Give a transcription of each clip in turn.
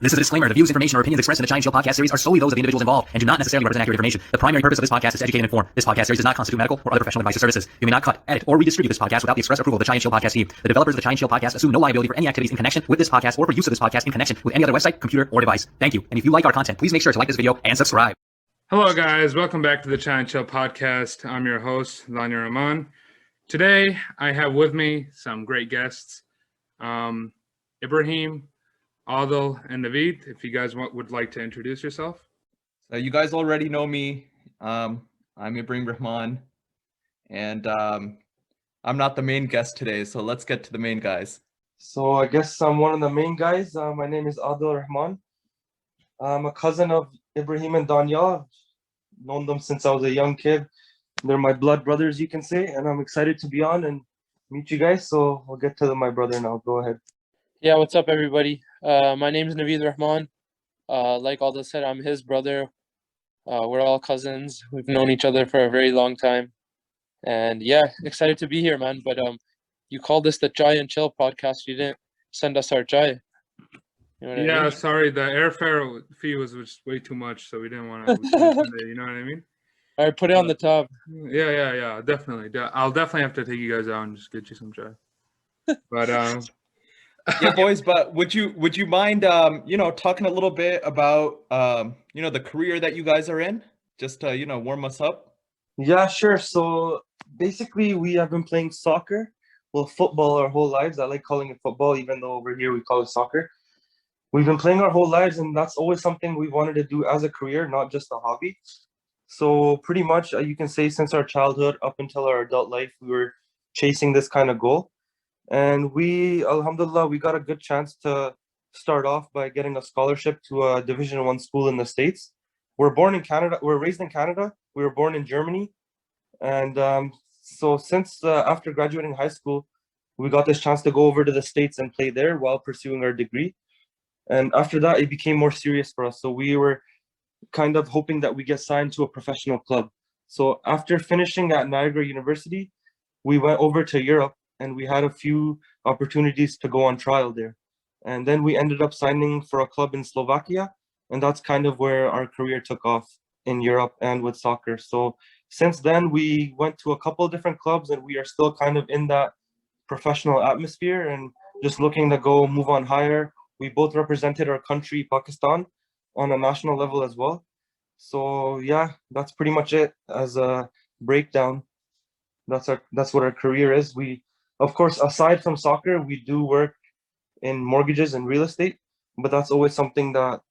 This is a disclaimer. The views, information, or opinions expressed in the Chai and Chill podcast series are solely those of the individuals involved and do not necessarily represent accurate information. The primary purpose of this podcast is to educate and inform. This podcast series does not constitute medical or other professional advice or services. You may not cut, edit, or redistribute this podcast without the express approval of the Chai and Chill podcast team. The developers of the Chai and Chill podcast assume no liability for any activities in connection with this podcast or for use of this podcast in connection with any other website, computer, or device. Thank you. And if you like our content, please make sure to like this video and subscribe. Hello, guys. Welcome back to the Chai and Chill podcast. I'm your host, Adel and Navid Rahman. Today, I have with me some great guests. Ibrahim, Adel, and Navid, if you guys would like to introduce yourself. So you guys already know me. I'm Ibrahim Rahman, and I'm not the main guest today, so let's get to the main guys. So I guess I'm one of the main guys. My name is Adel Rahman. I'm a cousin of Ibrahim and Danya. I've known them since I was a young kid. They're my blood brothers, you can say, and I'm excited to be on and meet you guys. So I'll get to my brother now. Go ahead. Yeah, what's up, everybody? My name is Navid Rahman. Like Adel said, I'm his brother. We're all cousins. We've known each other for a very long time. And yeah, excited to be here, man. But you called this the Chai and Chill podcast. You didn't send us our chai. You know what I mean? Sorry. The airfare fee was just way too much, so we didn't want to send it, you know what I mean? All right, put it on the top. Yeah, definitely. I'll definitely have to take you guys out and just get you some chai. But Yeah, boys, but would you mind talking a little bit about the career that you guys are in, just to warm us up? Yeah, sure. So basically, we have been playing soccer, well, football our whole lives. I like calling it football, even though over here we call it soccer. We've been playing our whole lives, and that's always something we wanted to do as a career, not just a hobby. So pretty much, you can say since our childhood up until our adult life, we were chasing this kind of goal. And we, alhamdulillah, we got a good chance to start off by getting a scholarship to a Division I school in the States. We're born in Canada. We're raised in Canada. We were born in Germany. And so since after graduating high school, we got this chance to go over to the States and play there while pursuing our degree. And after that, it became more serious for us. So we were kind of hoping that we get signed to a professional club. So after finishing at Niagara University, we went over to Europe. And we had a few opportunities to go on trial there. And then we ended up signing for a club in Slovakia. And that's kind of where our career took off in Europe and with soccer. So since then, we went to a couple of different clubs and we are still kind of in that professional atmosphere and just looking to go move on higher. We both represented our country, Pakistan, on a national level as well. So yeah, that's pretty much it as a breakdown. That's what our career is. Of course, aside from soccer, we do work in mortgages and real estate, but that's always something that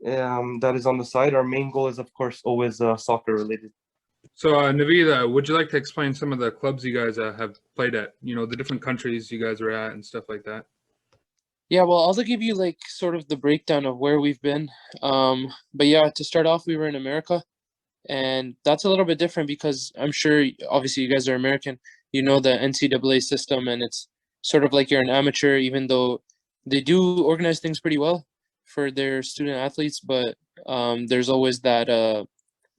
is on the side. Our main goal is, of course, always soccer related. So, Navid, would you like to explain some of the clubs you guys have played at? The different countries you guys are at and stuff like that. Yeah, well, I'll give you like sort of the breakdown of where we've been. But yeah, to start off, we were in America. And that's a little bit different because I'm sure, obviously, you guys are American. You know the NCAA system, and it's sort of like you're an amateur, even though they do organize things pretty well for their student athletes. But there's always that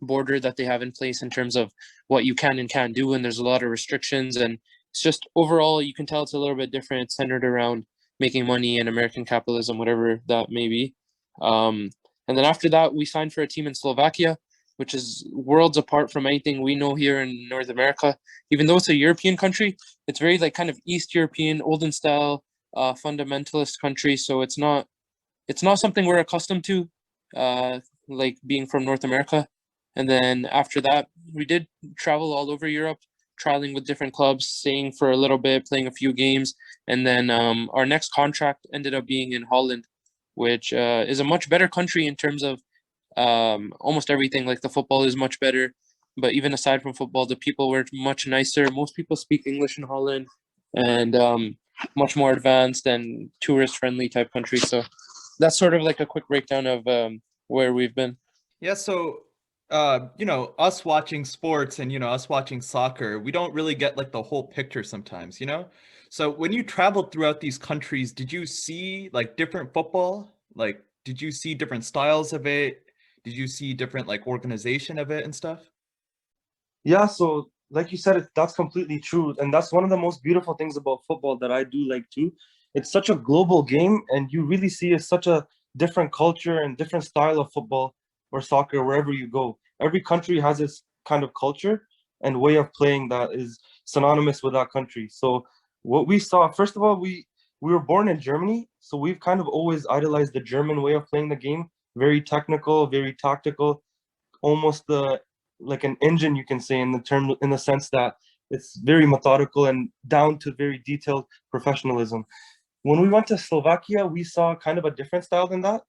border that they have in place in terms of what you can and can't do, and there's a lot of restrictions. And it's just overall, you can tell it's a little bit different. It's centered around making money and American capitalism, whatever that may be. And then after that, we signed for a team in Slovakia, which is worlds apart from anything we know here in North America. Even though it's a European country, it's very like kind of East European, olden style, fundamentalist country. So it's not something we're accustomed to, like being from North America. And then after that, we did travel all over Europe, trialing with different clubs, staying for a little bit, playing a few games. And then our next contract ended up being in Holland, which is a much better country in terms of almost everything. Like the football is much better, but even aside from football, the people were much nicer. Most people speak English in Holland, and much more advanced and tourist friendly type country. So that's sort of like a quick breakdown of where we've been. Yeah, so us watching sports and us watching soccer, we don't really get like the whole picture sometimes. So when you traveled throughout these countries, did you see like different football? Like, did you see different styles of it? Did you see different like organization of it and stuff? Yeah, so like you said, that's completely true. And that's one of the most beautiful things about football that I do like too. It's such a global game, and you really see such a different culture and different style of football or soccer wherever you go. Every country has its kind of culture and way of playing that is synonymous with that country. So what we saw, first of all, we were born in Germany, so we've kind of always idolized the German way of playing the game. Very technical, very tactical, almost like an engine, you can say, in the sense that it's very methodical and down to very detailed professionalism. When we went to Slovakia, we saw kind of a different style than that.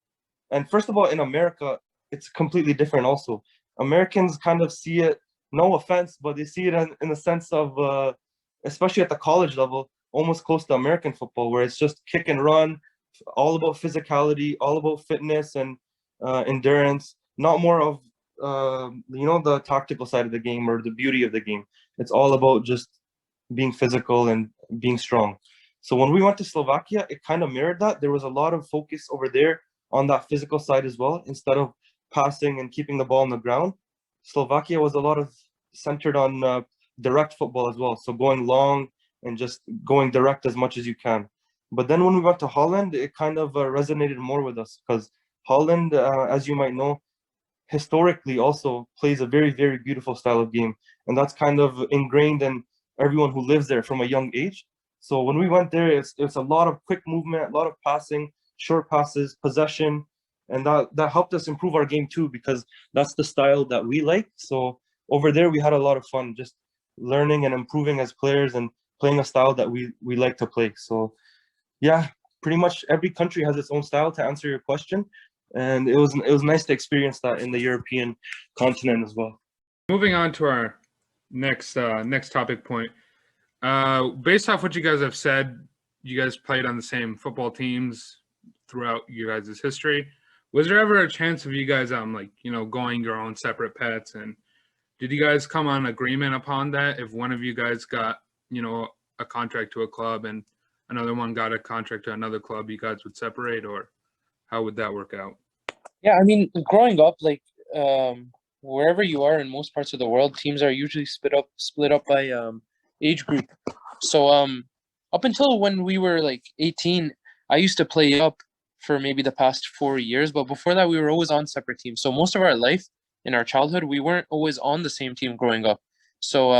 And first of all, in America, it's completely different also. Americans kind of see it, no offense, but they see it in the sense of, especially at the college level, almost close to American football, where it's just kick and run, all about physicality, all about fitness and endurance, not more of, the tactical side of the game or the beauty of the game. It's all about just being physical and being strong. So when we went to Slovakia, it kind of mirrored that. There was a lot of focus over there on that physical side as well, instead of passing and keeping the ball on the ground. Slovakia was a lot of centered on direct football as well. So going long and just going direct as much as you can. But then when we went to Holland, it kind of resonated more with us because Holland, as you might know, historically also plays a very, very beautiful style of game. And that's kind of ingrained in everyone who lives there from a young age. So when we went there, it's a lot of quick movement, a lot of passing, short passes, possession, and that helped us improve our game too, because that's the style that we like. So over there, we had a lot of fun just learning and improving as players and playing a style that we like to play. So yeah, pretty much every country has its own style, to answer your question. And it was nice to experience that in the European continent as well. Moving on to our next topic point. Based off what you guys have said, you guys played on the same football teams throughout you guys' history. Was there ever a chance of you guys going your own separate paths, and did you guys come on agreement upon that? If one of you guys got a contract to a club and another one got a contract to another club, you guys would separate, or how would that work out? Yeah, I mean, growing up, wherever you are in most parts of the world, teams are usually split up by age group. So up until when we were 18, I used to play up for maybe the past 4 years, but before that we were always on separate teams. So most of our life in our childhood, we weren't always on the same team growing up. So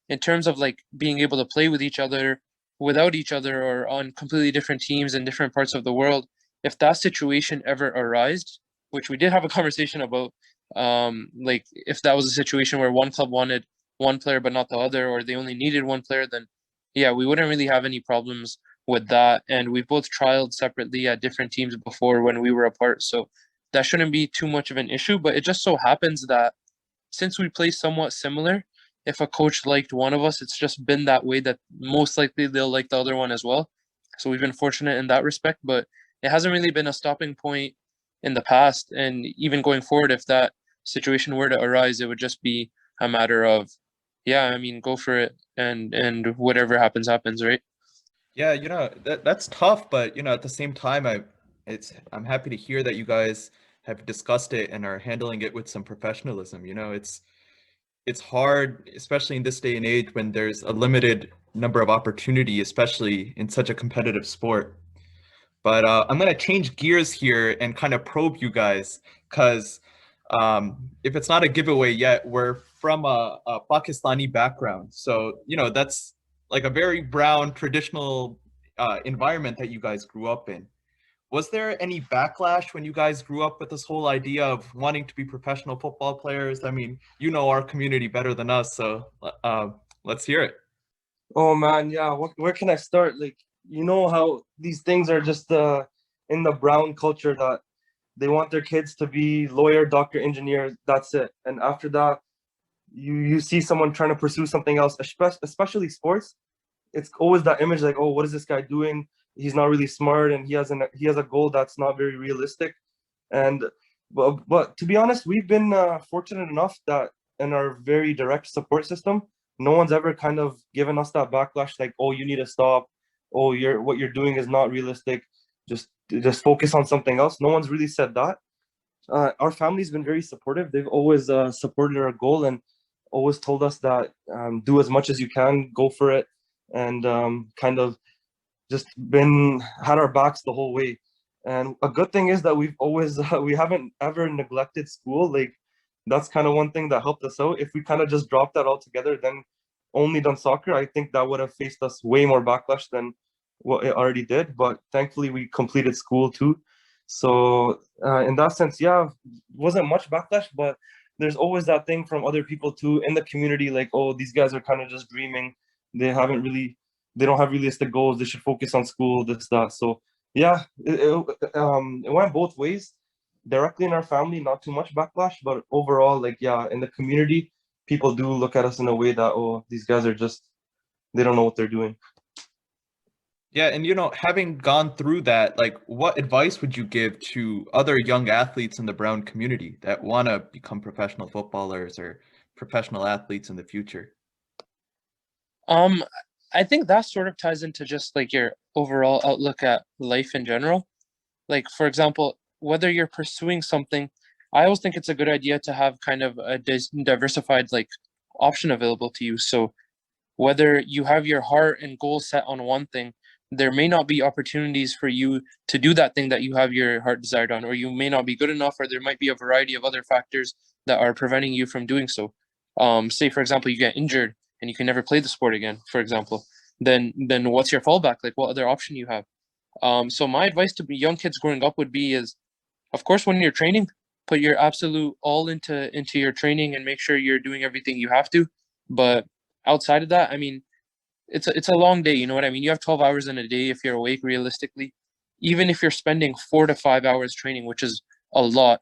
in terms of being able to play with each other, without each other, or on completely different teams in different parts of the world, if that situation ever arose, which we did have a conversation about, if that was a situation where one club wanted one player but not the other, or they only needed one player, then yeah, we wouldn't really have any problems with that. And we've both trialed separately at different teams before when we were apart, so that shouldn't be too much of an issue. But it just so happens that since we play somewhat similar, if a coach liked one of us, it's just been that way, that most likely they'll like the other one as well. So we've been fortunate in that respect, but it hasn't really been a stopping point in the past. And even going forward, if that situation were to arise, it would just be a matter of, go for it, and whatever happens, right? Yeah, that's tough, but at the same time, I'm happy to hear that you guys have discussed it and are handling it with some professionalism. It's hard, especially in this day and age when there's a limited number of opportunity, especially in such a competitive sport. But I'm gonna change gears here and kind of probe you guys, because if it's not a giveaway yet, we're from a Pakistani background. So, that's like a very brown traditional environment that you guys grew up in. Was there any backlash when you guys grew up with this whole idea of wanting to be professional football players? I mean, our community better than us, so let's hear it. Oh man, yeah. Where can I start? How these things are just in the brown culture, that they want their kids to be lawyer, doctor, engineer. That's it. And after that, you see someone trying to pursue something else, especially sports. It's always that image oh, what is this guy doing? He's not really smart, and he has a goal that's not very realistic. And but to be honest, we've been fortunate enough that in our very direct support system, no one's ever kind of given us that backlash, oh, you need to stop, oh, what you're doing is not realistic, just focus on something else. No one's really said that. Our family's been very supportive. They've always supported our goal and always told us that do as much as you can, go for it, and kind of just had our backs the whole way. And a good thing is that we've always we haven't ever neglected school. Like that's kind of one thing that helped us out. If we kind of just dropped that altogether, then only done soccer, I think that would have faced us way more backlash than what it already did. But thankfully, we completed school too. So in that sense, yeah, wasn't much backlash, but there's always that thing from other people too in the community, like, oh, these guys are kind of just dreaming. They don't have realistic goals. They should focus on school, this, that. So yeah, it went both ways. Directly in our family, not too much backlash, but overall, like, yeah, in the community, people do look at us in a way that, oh, these guys are just, they don't know what they're doing. Yeah, and having gone through that, like, what advice would you give to other young athletes in the Brown community that want to become professional footballers or professional athletes in the future? Um, I think that sort of ties into just like your overall outlook at life in general. Like, for example, whether you're pursuing something, I always think it's a good idea to have kind of a diversified like option available to you. So whether you have your heart and goal set on one thing, there may not be opportunities for you to do that thing that you have your heart desired on, or you may not be good enough, or there might be a variety of other factors that are preventing you from doing so. Say, for example, you get injured and you can never play the sport again, for example, then what's your fallback? Like, what other option you have? So my advice to young kids growing up would be is, of course, when you're training, put your absolute all into your training and make sure you're doing everything you have to. But outside of that, I mean, it's a long day, you know what I mean? You have 12 hours in a day if you're awake realistically. Even if you're spending 4 to 5 hours training, which is a lot,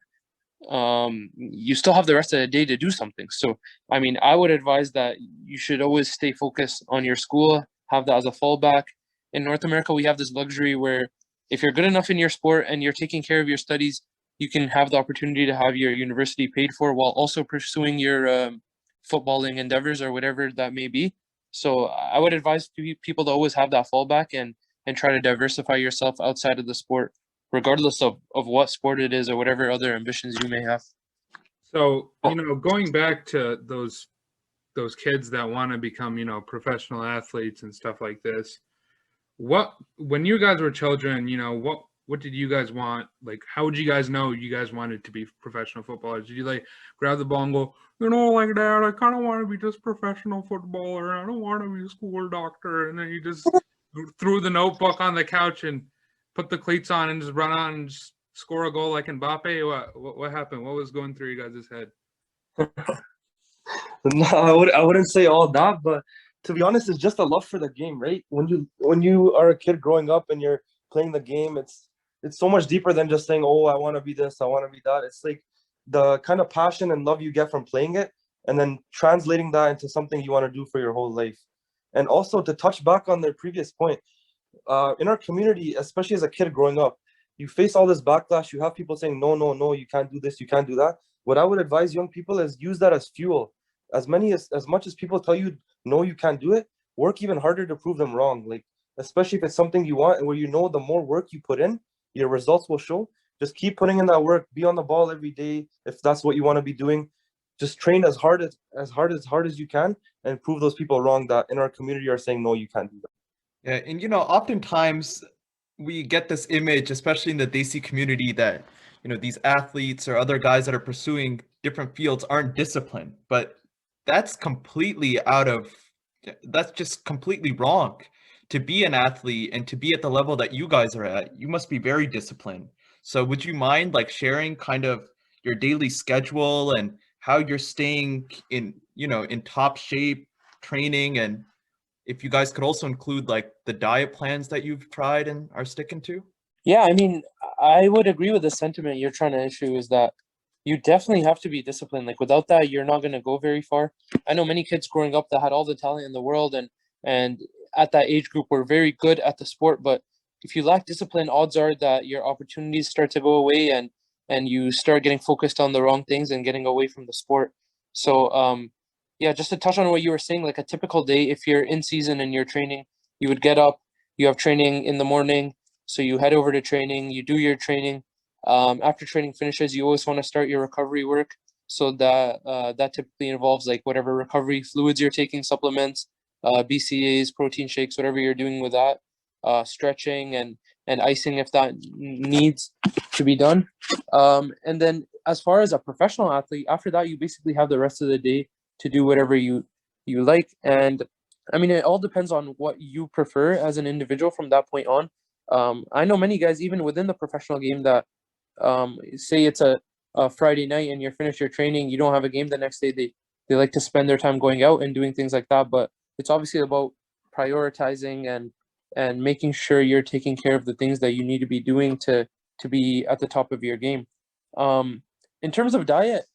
you still have the rest of the day to do something. So, I mean, I would advise that you should always stay focused on your school, have that as a fallback. In North America, we have this luxury where if you're good enough in your sport and you're taking care of your studies, you can have the opportunity to have your university paid for while also pursuing your footballing endeavors or whatever that may be. So I would advise people to always have that fallback and try to diversify yourself outside of the sport, regardless of what sport it is or whatever other ambitions you may have. So, going back to those kids that want to become, professional athletes and stuff like this, when you guys were children, what did you guys want? Like, how would you guys know you guys wanted to be professional footballers? Did you like grab the ball and go, like, Dad, I kind of want to be just professional footballer. I don't want to be a school doctor. And then you just threw the notebook on the couch and put the cleats on and just run on and just score a goal like Mbappe? What happened? What was going through you guys' head? No, I wouldn't say all that, but to be honest, it's just a love for the game, right? When you are a kid growing up and you're playing the game, it's so much deeper than just saying, oh, I want to be this, I want to be that. It's like the kind of passion and love you get from playing it, and then translating that into something you want to do for your whole life. And also to touch back on the previous point, in our community, especially as a kid growing up, you face all this backlash. You have people saying, no, no, no, you can't do this, you can't do that. What I would advise young people is use that as fuel. As much as people tell you, no, you can't do it, work even harder to prove them wrong. Like, especially if it's something you want and where the more work you put in, your results will show. Just keep putting in that work, be on the ball every day if that's what you want to be doing. Just train as hard as you can and prove those people wrong that in our community are saying, no, you can't do that. Yeah, and oftentimes we get this image, especially in the Desi community, that these athletes or other guys that are pursuing different fields aren't disciplined, but that's just completely wrong. To be an athlete and to be at the level that you guys are at, you must be very disciplined. So would you mind like sharing kind of your daily schedule and how you're staying in top shape, training, and if you guys could also include like the diet plans that you've tried and are sticking to? Yeah, I mean, I would agree with the sentiment you're trying to issue is that you definitely have to be disciplined. Like without that, you're not going to go very far. I know many kids growing up that had all the talent in the world and at that age group were very good at the sport, but if you lack discipline, odds are that your opportunities start to go away and you start getting focused on the wrong things and getting away from the sport. So yeah, just to touch on what you were saying, like a typical day, if you're in season and you're training, you would get up, you have training in the morning, so you head over to training, you do your training. After training finishes, you always want to start your recovery work. So that typically involves like whatever recovery fluids you're taking, supplements, BCAAs, protein shakes, whatever you're doing with that, stretching and icing if that needs to be done. And then as far as a professional athlete, after that, you basically have the rest of the day to do whatever you like. And I mean, it all depends on what you prefer as an individual from that point on. I know many guys, even within the professional game, that say it's a Friday night and you're finished your training, you don't have a game the next day. They like to spend their time going out and doing things like that. But it's obviously about prioritizing and making sure you're taking care of the things that you need to be doing to be at the top of your game. In terms of diet,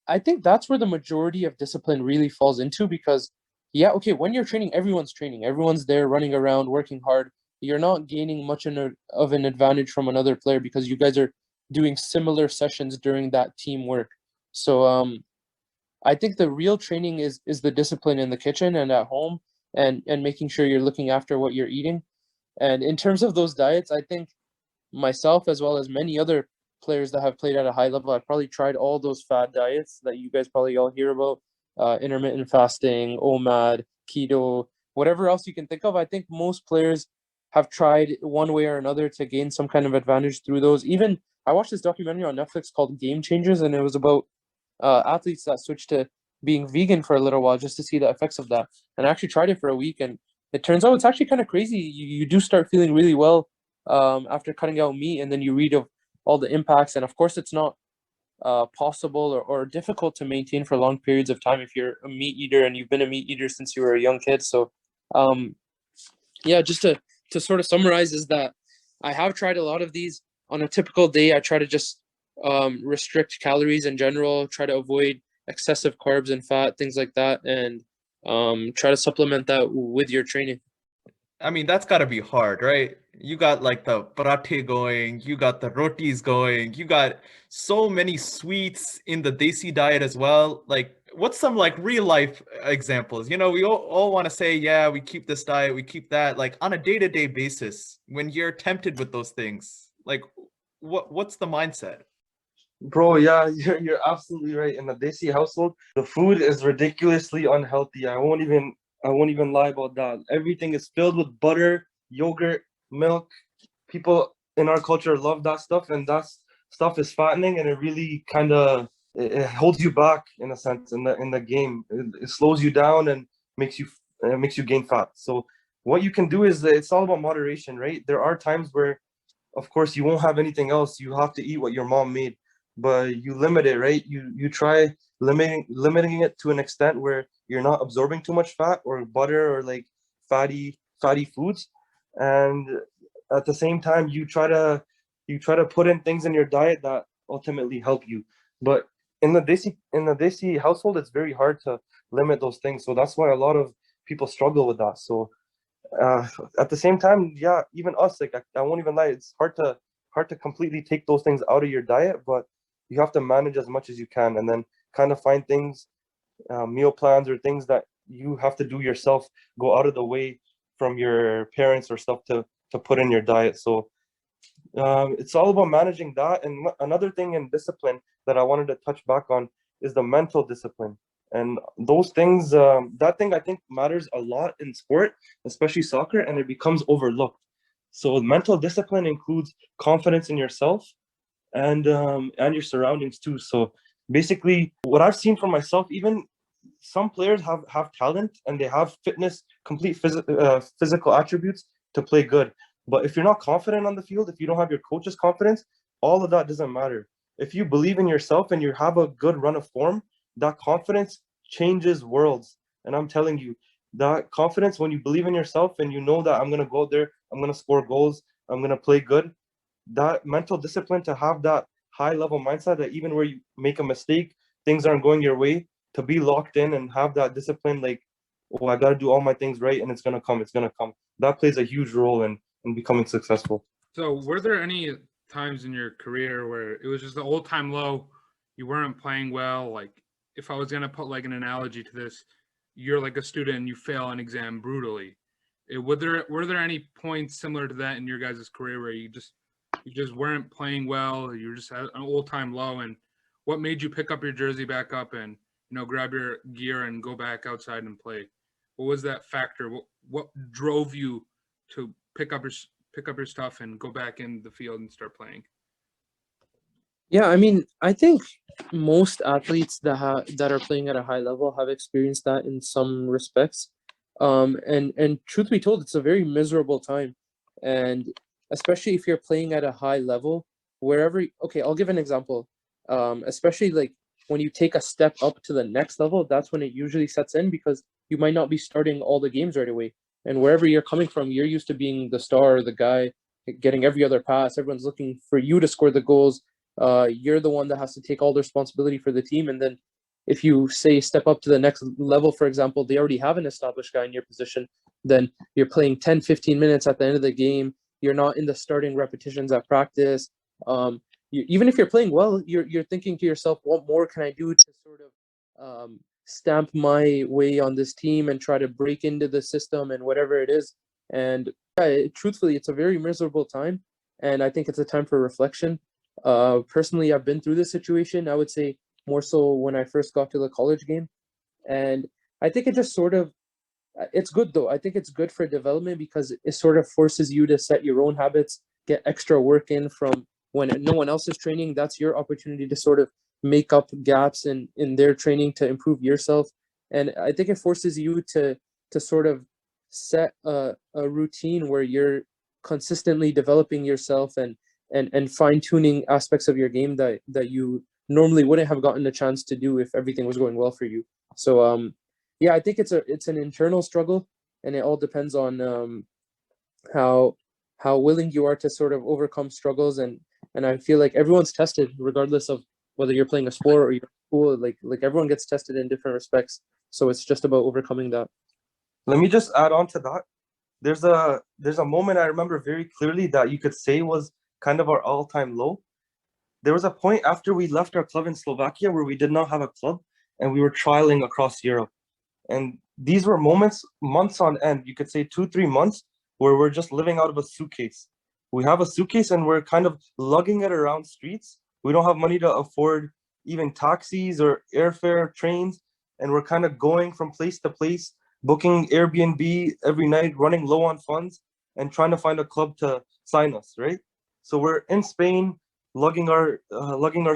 I think that's where the majority of discipline really falls into because, yeah, okay, when you're training, everyone's there running around, working hard. You're not gaining much of an advantage from another player because you guys are doing similar sessions during that teamwork. So I think the real training is the discipline in the kitchen and at home and making sure you're looking after what you're eating. And in terms of those diets, I think myself as well as many other players that have played at a high level, I've probably tried all those fad diets that you guys probably all hear about, intermittent fasting, OMAD, keto, whatever else you can think of. I think most players have tried one way or another to gain some kind of advantage through those. Even I watched this documentary on Netflix called Game Changers, and it was about athletes that switched to being vegan for a little while just to see the effects of that. And I actually tried it for a week, and it turns out it's actually kind of crazy. You do start feeling really well after cutting out meat, and then you read of all the impacts. And of course, it's not possible or difficult to maintain for long periods of time if you're a meat eater and you've been a meat eater since you were a young kid. So, yeah, just to sort of summarize is that I have tried a lot of these. On a typical day, I try to just restrict calories in general, try to avoid excessive carbs and fat, things like that, and try to supplement that with your training. I mean, that's got to be hard, right? You got like the parathe going, you got the rotis going, you got so many sweets in the desi diet as well. Like, what's some like real life examples? You know, we all want to say, yeah, we keep this diet, we keep that. Like on a day-to-day basis, when you're tempted with those things, like what's the mindset? Bro, yeah, you're absolutely right. In the Desi household, the food is ridiculously unhealthy. I won't even lie about that. Everything is filled with butter, yogurt, milk. People in our culture love that stuff, and that stuff is fattening, and it really kind of it holds you back in a sense in the game. It slows you down and makes you gain fat. So what you can do is it's all about moderation, right? There are times where of course you won't have anything else, you have to eat what your mom made, but you limit it, right? You try limiting it to an extent where you're not absorbing too much fat or butter or like fatty foods, and at the same time you try to put in things in your diet that ultimately help you. But in the desi household, it's very hard to limit those things, so that's why a lot of people struggle with that. So uh, at the same time, yeah, even us, like I won't even lie, it's hard to completely take those things out of your diet, but you have to manage as much as you can, and then kind of find things, meal plans or things that you have to do yourself, go out of the way from your parents or stuff to put in your diet. So it's all about managing that. And another thing in discipline that I wanted to touch back on is the mental discipline. And those things, that thing I think matters a lot in sport, especially soccer, and it becomes overlooked. So mental discipline includes confidence in yourself and your surroundings too. So basically, what I've seen for myself, even some players have talent and they have physical attributes to play good. But if you're not confident on the field, if you don't have your coach's confidence, all of that doesn't matter. If you believe in yourself and you have a good run of form, that confidence changes worlds. And I'm telling you, that confidence, when you believe in yourself and you know that I'm going to go out there, I'm going to score goals, I'm going to play good, that mental discipline to have that high level mindset that even where you make a mistake, things aren't going your way, to be locked in and have that discipline, like, oh, I got to do all my things right and it's going to come. That plays a huge role in becoming successful. So, were there any times in your career where it was just the all-time low, you weren't playing well? Like, if I was gonna put like an analogy to this, you're like a student and you fail an exam brutally. Were there any points similar to that in your guys' career where you just weren't playing well, you were just at an all-time low, and what made you pick up your jersey back up and grab your gear and go back outside and play? What was that factor? What drove you to pick up your stuff and go back in the field and start playing? Yeah, I mean, I think most athletes that are playing at a high level have experienced that in some respects. And truth be told, it's a very miserable time, and especially if you're playing at a high level, wherever. Okay, I'll give an example. Especially like when you take a step up to the next level, that's when it usually sets in because you might not be starting all the games right away. And wherever you're coming from, you're used to being the star, the guy getting every other pass. Everyone's looking for you to score the goals. You're the one that has to take all the responsibility for the team. And then if you say step up to the next level, for example, they already have an established guy in your position, then you're playing 10, 15 minutes at the end of the game. You're not in the starting repetitions at practice. Even if you're playing well, you're thinking to yourself, what more can I do to sort of stamp my way on this team and try to break into the system and whatever it is. And truthfully, it's a very miserable time. And I think it's a time for reflection. Personally, I've been through this situation. I would say more so when I first got to the college game. And I think it just sort of, it's good though. I think it's good for development because it sort of forces you to set your own habits, get extra work in from when no one else is training. That's your opportunity to sort of make up gaps in their training to improve yourself. And I think it forces you to sort of set a routine where you're consistently developing yourself and fine-tuning aspects of your game that you normally wouldn't have gotten a chance to do if everything was going well for you. So yeah, I think it's an internal struggle, and it all depends on how willing you are to sort of overcome struggles, and I feel like everyone's tested regardless of whether you're playing a sport or you're in school. Like everyone gets tested in different respects, so it's just about overcoming that. Let me just add on to that. There's a moment I remember very clearly that you could say was kind of our all-time low. There was a point after we left our club in Slovakia where we did not have a club and we were trialing across Europe. And these were moments, months on end, you could say 2-3 months, where we're just living out of a suitcase. We have a suitcase and we're kind of lugging it around streets. We don't have money to afford even taxis or airfare, trains, and we're kind of going from place to place, booking Airbnb every night, running low on funds, and trying to find a club to sign us, right? So we're in Spain, lugging our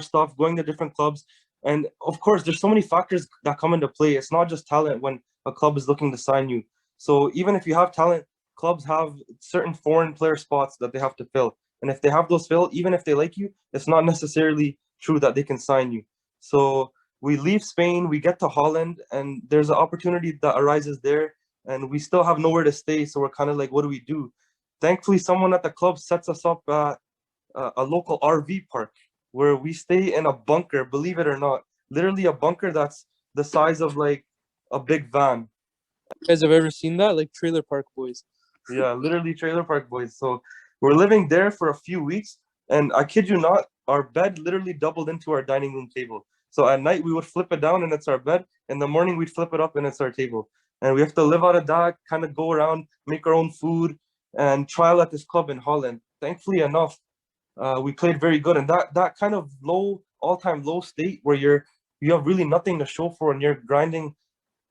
stuff, going to different clubs, and of course, there's so many factors that come into play. It's not just talent when a club is looking to sign you. So even if you have talent, clubs have certain foreign player spots that they have to fill. And if they have those filled, even if they like you, it's not necessarily true that they can sign you. So we leave Spain, we get to Holland, and there's an opportunity that arises there, and we still have nowhere to stay. So we're kind of like, what do we do? Thankfully, someone at the club sets us up at a local RV park where we stay in a bunker, believe it or not, literally a bunker that's the size of like a big van. You guys have ever seen that? Like Trailer Park Boys. Yeah, literally Trailer Park Boys. So we're living there for a few weeks, and I kid you not, our bed literally doubled into our dining room table. So at night we would flip it down and it's our bed. In the morning we'd flip it up and it's our table. And we have to live out of that, kind of go around, make our own food, and trial at this club in Holland. Thankfully enough, we played very good. And that kind of low, all-time low state where you have really nothing to show for and you're grinding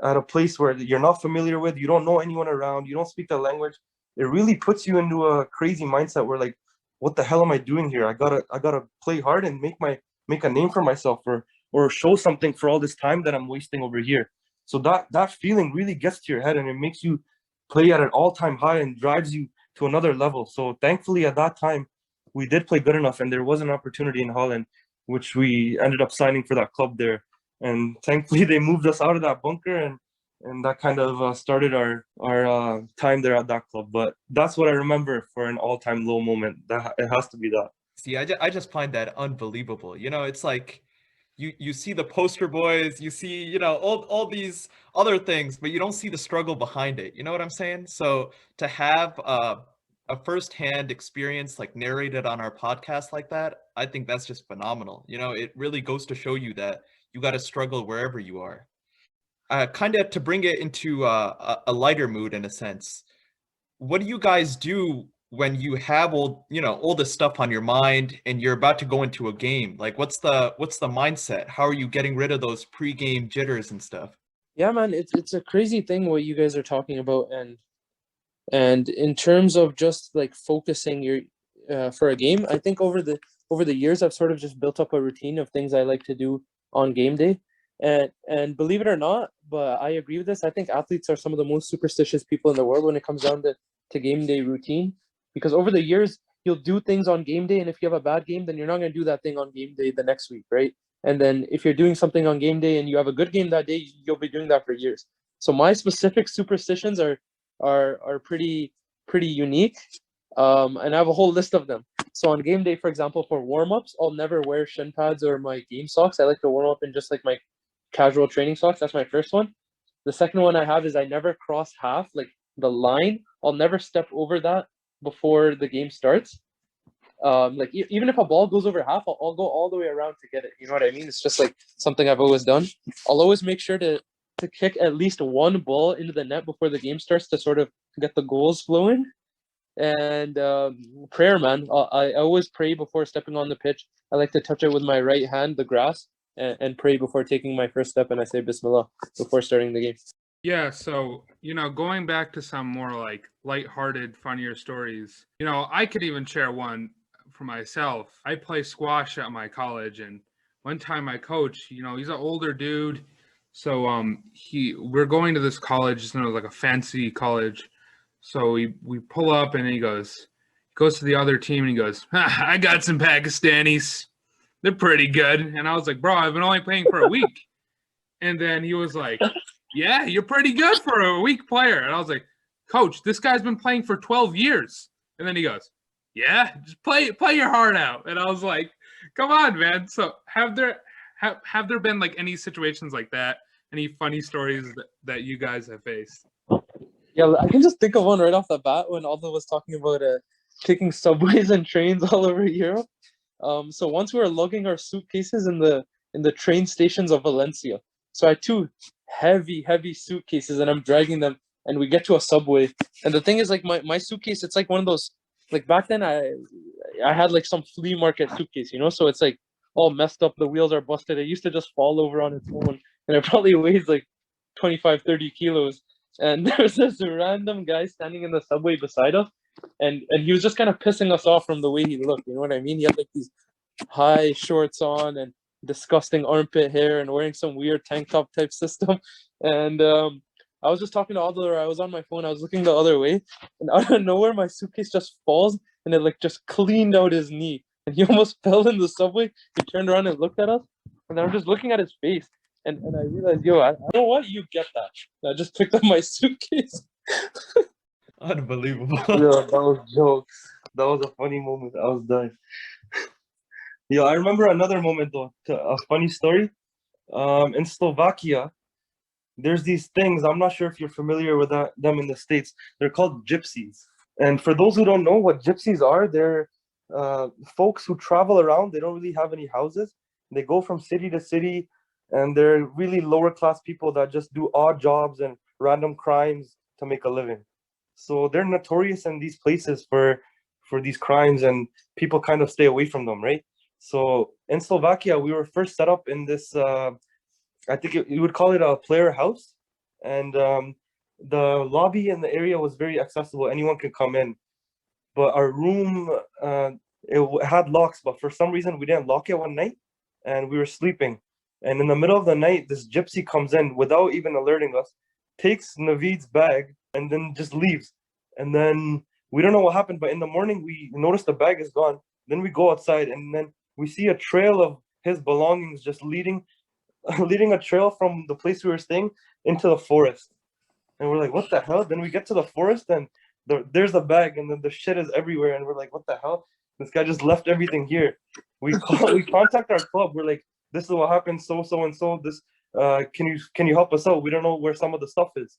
at a place where you're not familiar with, you don't know anyone around, you don't speak the language, it really puts you into a crazy mindset where like, what the hell am I doing here? I gotta play hard and make a name for myself or show something for all this time that I'm wasting over here. So that feeling really gets to your head and it makes you play at an all-time high and drives you to another level. So thankfully at that time we did play good enough and there was an opportunity in Holland, which we ended up signing for that club there. And thankfully they moved us out of that bunker and that kind of started our time there at that club. But that's what I remember for an all-time low moment. That it has to be that. See, I just find that unbelievable. It's like you see the poster boys, you see, all these other things, but you don't see the struggle behind it. You know what I'm saying? So to have a firsthand experience like narrated on our podcast like that, I think that's just phenomenal. It really goes to show you that you got to struggle wherever you are. Kind of to bring it into a lighter mood in a sense, what do you guys do when you have all this stuff on your mind and you're about to go into a game? Like what's the mindset? How are you getting rid of those pre-game jitters and stuff? Yeah, man, it's a crazy thing what you guys are talking about, and And in terms of just like focusing your for a game, I think over the years I've sort of just built up a routine of things I like to do on game day. And believe it or not, but I agree with this. I think athletes are some of the most superstitious people in the world when it comes down to game day routine. Because over the years, you'll do things on game day, and if you have a bad game, then you're not going to do that thing on game day the next week, right? And then if you're doing something on game day and you have a good game that day, you'll be doing that for years. So my specific superstitions are pretty unique, and I have a whole list of them. So on game day, for example, for warm-ups, I'll never wear shin pads or my game socks. I like to warm up in just like my casual training socks. That's my first one. The second one I have is I never cross half, like the line. I'll never step over that before the game starts. Like even if a ball goes over half, I'll go all the way around to get it. You know what I mean? It's just like something I've always done. I'll always make sure to kick at least one ball into the net before the game starts to sort of get the goals flowing. And prayer, man. I always pray before stepping on the pitch. I like to touch it with my right hand, the grass, and pray before taking my first step, and I say Bismillah before starting the game. Yeah, so, going back to some more like lighthearted, funnier stories, I could even share one for myself. I play squash at my college, and one time my coach, he's an older dude. So we're going to this college, it's like a fancy college. So we pull up and he goes to the other team and he goes, I got some Pakistanis. They're pretty good. And I was like, bro, I've been only playing for a week. And then he was like, yeah, you're pretty good for a weak player. And I was like, coach, this guy's been playing for 12 years. And then he goes, yeah, just play your heart out. And I was like, come on, man. So have there been like any situations like that? Any funny stories that you guys have faced? Yeah, I can just think of one right off the bat when Aldo was talking about taking subways and trains all over Europe. So once we were lugging our suitcases in the train stations of Valencia. So I had two heavy suitcases and I'm dragging them, and we get to a subway. And the thing is, like, my suitcase, it's like one of those, like back then I had like some flea market suitcase, so it's like all messed up, the wheels are busted. It used to just fall over on its own, and it probably weighs like 25-30 kilos. And there was this random guy standing in the subway beside us, and he was just kind of pissing us off from the way he looked. You know what I mean? He had like these high shorts on and disgusting armpit hair and wearing some weird tank top type system. And I was just talking to Adel, I was on my phone, I was looking the other way, and out of nowhere my suitcase just falls and it like just cleaned out his knee. And he almost fell in the subway. He turned around and looked at us, and I'm just looking at his face. And I realized, I don't want you get that. And I just picked up my suitcase. Unbelievable. Yeah, that was jokes. That was a funny moment. I was dying. Yeah, I remember another moment though, a funny story. In Slovakia, there's these things. I'm not sure if you're familiar with them in the States. They're called gypsies. And for those who don't know what gypsies are, they're folks who travel around. They don't really have any houses. They go from city to city, and they're really lower class people that just do odd jobs and random crimes to make a living. So they're notorious in these places for these crimes, and people kind of stay away from them, right? So in Slovakia, we were first set up in this, I think you would call it a player house. And the lobby in the area was very accessible. Anyone could come in. But our room, it had locks, but for some reason we didn't lock it one night, and we were sleeping. And in the middle of the night, this gypsy comes in without even alerting us, takes Navid's bag, and then just leaves. And then we don't know what happened, but in the morning we notice the bag is gone. Then we go outside, and then we see a trail of his belongings just leading a trail from the place we were staying into the forest. And we're like, what the hell? Then we get to the forest, and there's the bag, and then the shit is everywhere. And we're like, what the hell? This guy just left everything here. We contact our club. We're like, this is what happened, so and so. This can you help us out? We don't know where some of the stuff is.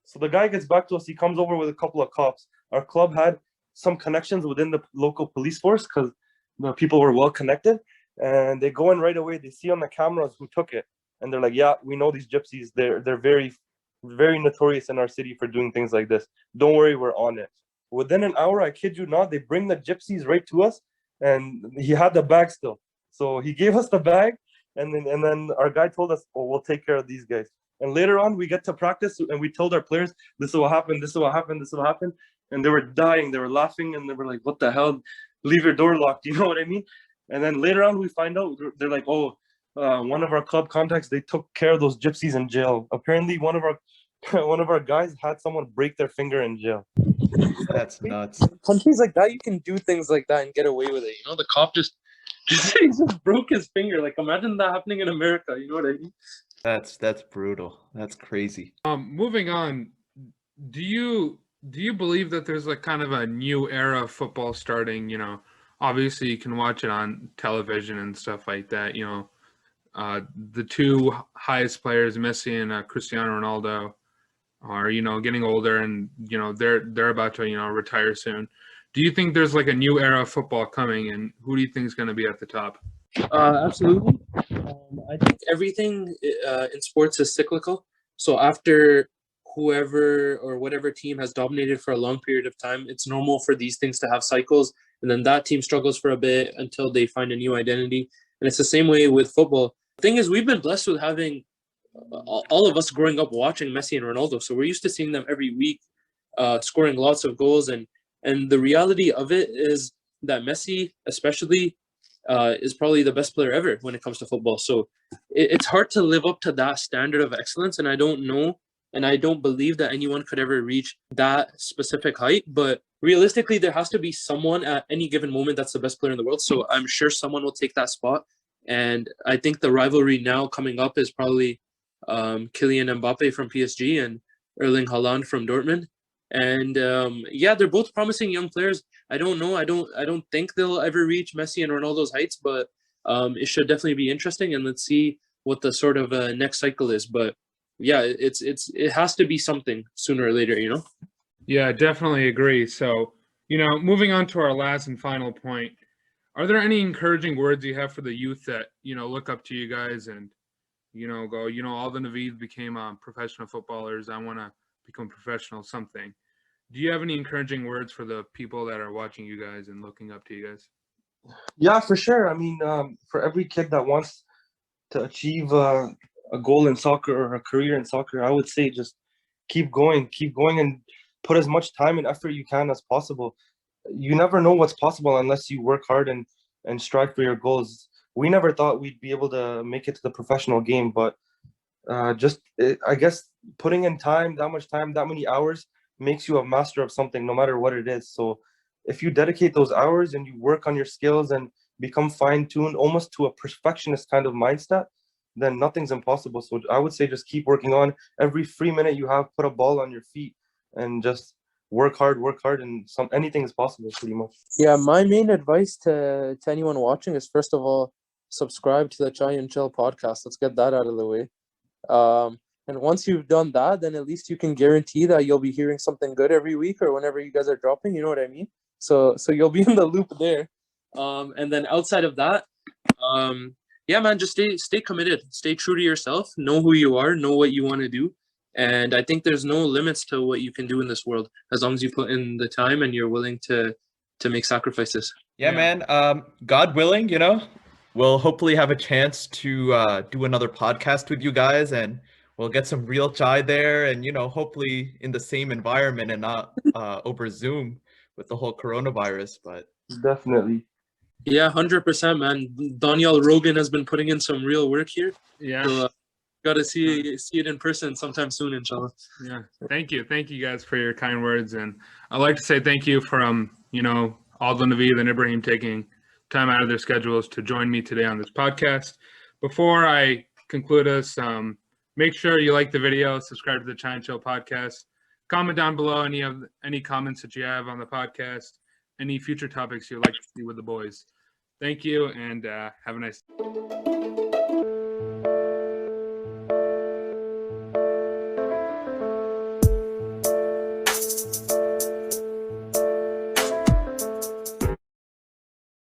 So the guy gets back to us. He comes over with a couple of cops. Our club had some connections within the local police force because the people were well connected, and they go in right away. They see on the cameras who took it, and they're like, yeah, we know these gypsies. They're very, very notorious in our city for doing things like this. Don't worry, we're on it. Within an hour, I kid you not, they bring the gypsies right to us, and he had the bag still. So he gave us the bag, and then our guy told us, oh, we'll take care of these guys. And later on, we get to practice and we told our players, this is what happened, this is what happened, this is what happened. And they were dying, they were laughing, and they were like, what the hell? Leave your door locked, you know what I mean? And then later on, we find out, they're like, oh, one of our club contacts, they took care of those gypsies in jail. Apparently, one of our guys had someone break their finger in jail. That's nuts. Countries like that, you can do things like that and get away with it. You know, the cop just he just broke his finger. Like, imagine that happening in America. You know what I mean? That's brutal. That's crazy. Moving on, do you believe that there's like kind of a new era of football starting? You know, obviously you can watch it on television and stuff like that. You know, the two highest players, Messi and Cristiano Ronaldo, are, you know, getting older, and, you know, they're about to, you know, retire soon. Do you think there's like a new era of football coming, and who do you think is going to be at the top? Absolutely. I think everything in sports is cyclical. So after whoever or whatever team has dominated for a long period of time, it's normal for these things to have cycles. And then that team struggles for a bit until they find a new identity. And it's the same way with football. The thing is, we've been blessed with having all of us growing up watching Messi and Ronaldo. So we're used to seeing them every week, scoring lots of goals. And the reality of it is that Messi, especially, is probably the best player ever when it comes to football. So it's hard to live up to that standard of excellence. And I don't know, and I don't believe that anyone could ever reach that specific height. But realistically, there has to be someone at any given moment that's the best player in the world. So I'm sure someone will take that spot. And I think the rivalry now coming up is probably Kylian Mbappe from PSG and Erling Haaland from Dortmund. And yeah, they're both promising young players. I don't know. I don't think they'll ever reach Messi and Ronaldo's heights, but it should definitely be interesting. And let's see what the sort of next cycle is. But yeah, it has to be something sooner or later, you know? Yeah, definitely agree. So, you know, moving on to our last and final point, are there any encouraging words you have for the youth that, you know, look up to you guys and, you know, go, you know, all the Navid became professional footballers. I want to become professional something. Do you have any encouraging words for the people that are watching you guys and looking up to you guys? Yeah, for sure. I mean, for every kid that wants to achieve a goal in soccer or a career in soccer, I would say just keep going, and put as much time and effort you can as possible. You never know what's possible unless you work hard and strive for your goals. We never thought we'd be able to make it to the professional game, but I guess putting in time, that many hours makes you a master of something, no matter what it is. So if you dedicate those hours and you work on your skills and become fine-tuned almost to a perfectionist kind of mindset, then nothing's impossible. So I would say just keep working on. Every free minute you have, put a ball on your feet and just work hard, and anything is possible pretty much. Yeah, my main advice to anyone watching is, first of all, subscribe to the Chai and Chill podcast. Let's get that out of the way. And once you've done that, then at least you can guarantee that you'll be hearing something good every week or whenever you guys are dropping. You know what I mean? So you'll be in the loop there. And then outside of that, yeah, man, just stay committed, stay true to yourself, know who you are, know what you want to do. And I think there's no limits to what you can do in this world as long as you put in the time and you're willing to make sacrifices. Yeah, man. God willing, you know, we'll hopefully have a chance to do another podcast with you guys, and we'll get some real chai there, and, you know, hopefully in the same environment and not over Zoom with the whole coronavirus. But Definitely. Yeah, 100%, man. Daniel Rogan has been putting in some real work here. Yeah. So, got to see it in person sometime soon, inshallah. Yeah. Thank you guys for your kind words. And I'd like to say thank you from, you know, Adel and Navid and Ibrahim taking time out of their schedules to join me today on this podcast. Before I conclude us, make sure you like the video, subscribe to the Chai and Chill podcast, comment down below any comments that you have on the podcast, any future topics you'd like to see with the boys. Thank you, and have a nice day.